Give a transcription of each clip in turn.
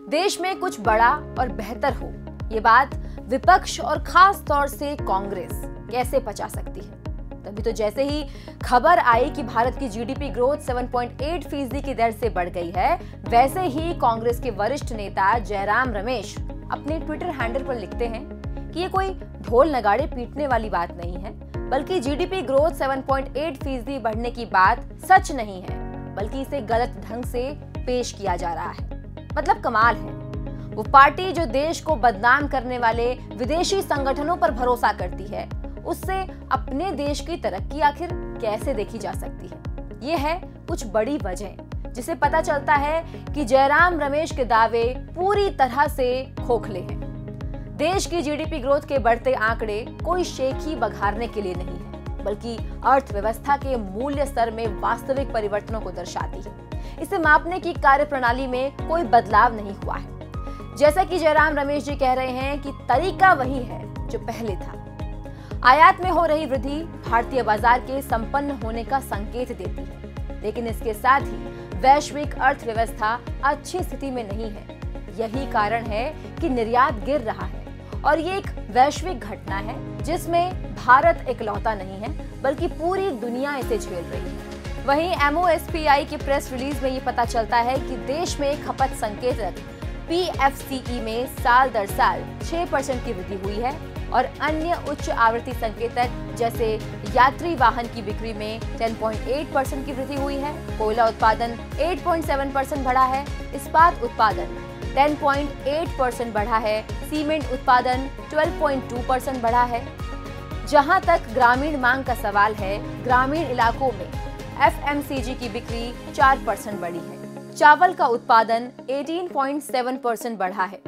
देश में कुछ बड़ा और बेहतर हो, ये बात विपक्ष और खास तौर से कांग्रेस कैसे पचा सकती है। तभी तो जैसे ही खबर आई कि भारत की जीडीपी ग्रोथ 7.8% की दर से बढ़ गई है, वैसे ही कांग्रेस के वरिष्ठ नेता जयराम रमेश अपने ट्विटर हैंडल पर लिखते हैं कि ये कोई ढोल नगाड़े पीटने वाली बात नहीं है, बल्कि जीडीपी ग्रोथ 7.8% बढ़ने की बात सच नहीं है, बल्कि इसे गलत ढंग से पेश किया जा रहा है। मतलब कमाल है। वो पार्टी जो देश को बदनाम करने वाले विदेशी संगठनों पर भरोसा करती है, उससे अपने देश की तरक्की आखिर कैसे देखी जा सकती है। ये है कुछ बड़ी वजह जिसे पता चलता है कि जयराम रमेश के दावे पूरी तरह से खोखले हैं। देश की जीडीपी ग्रोथ के बढ़ते आंकड़े कोई शेखी बघारने के लिए नहीं है, बल्कि अर्थव्यवस्था के मूल्य स्तर में वास्तविक परिवर्तनों को दर्शाती है। इसे मापने की कार्यप्रणाली में कोई बदलाव नहीं हुआ है। जैसा कि जयराम रमेश जी कह रहे हैं कि तरीका वही है जो पहले था। आयात में हो रही वृद्धि भारतीय बाजार के संपन्न होने का संकेत देती है, लेकिन इसके साथ ही वैश्विक अर्थव्यवस्था अच्छी स्थिति में नहीं है। यही कारण है कि निर्यात गिर रहा है और ये एक वैश्विक घटना है जिसमें भारत इकलौता नहीं है, बल्कि पूरी दुनिया इसे झेल रही है। वहीं MOSPI की प्रेस रिलीज में ये पता चलता है कि देश में खपत संकेतक PFCE में साल दर साल 6% की वृद्धि हुई है और अन्य उच्च आवृत्ति संकेतक जैसे यात्री वाहन की बिक्री में 10.8% की वृद्धि हुई है, कोयला उत्पादन 8.7% बढ़ा है, इस्पात उत्पादन 10.8% बढ़ा है, सीमेंट उत्पादन 12.2% बढ़ा है। जहां तक ग्रामीण मांग का सवाल है, ग्रामीण इलाकों में FMCG की बिक्री 4% बढ़ी है। चावल का उत्पादन 18.7% बढ़ा है।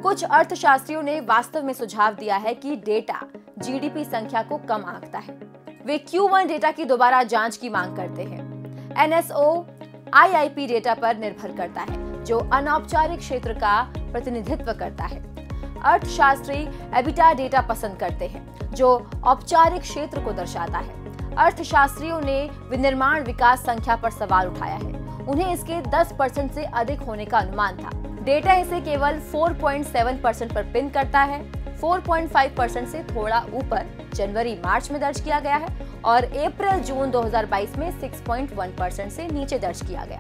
कुछ अर्थशास्त्रियों ने वास्तव में सुझाव दिया है कि डेटा जीडीपी संख्या को कम आंकता है। वे Q1 डेटा की दोबारा जांच की मांग करते हैं। NSO IIP डेटा पर निर्भर करता है, जो अनौपचारिक क्षेत्र का प्रतिनिधित्व करता है। अर्थशास्त्री एबिटा डेटा पसंद करते हैं, जो औपचारिक क्षेत्र को दर्शाता है। अर्थशास्त्रियों ने विनिर्माण विकास संख्या पर सवाल उठाया है। उन्हें इसके 10% से अधिक होने का अनुमान था। डेटा इसे केवल 4.7% पर पिन करता है। 4.5% से थोड़ा ऊपर जनवरी-मार्च में दर्ज किया गया है और अप्रैल-जून 2022 में 6.1% से नीचे दर्ज किया गया।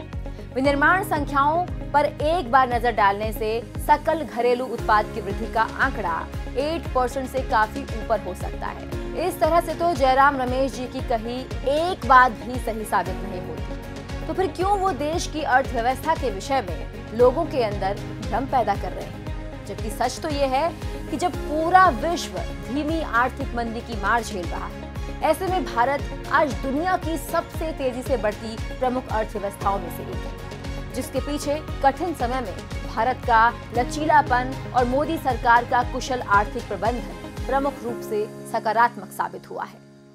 विनिर्माण संख्याओं पर एक बार नजर डालने से सकल घरेलू उत्पाद की वृद्धि का आंकड़ा 8% से काफी ऊपर हो सकता है। इस तरह से तो जयराम रमेश जी की कही एक बात भी सही साबित नहीं होती। तो फिर क्यों वो देश की अर्थव्यवस्था के विषय में लोगों के अंदर भ्रम पैदा कर रहे हैं? जबकि सच तो ये है कि जब पूरा विश्व धीमी आर्थिक मंदी की मार झेल रहा है, ऐसे में भारत आज दुनिया की सबसे तेजी से बढ़ती प्रमुख अर्थव्यवस्थाओं में से एक है, जिसके पीछे कठिन समय में भारत का लचीलापन और मोदी सरकार का कुशल आर्थिक प्रबंधन प्रमुख रूप से सकारात्मक साबित हुआ है।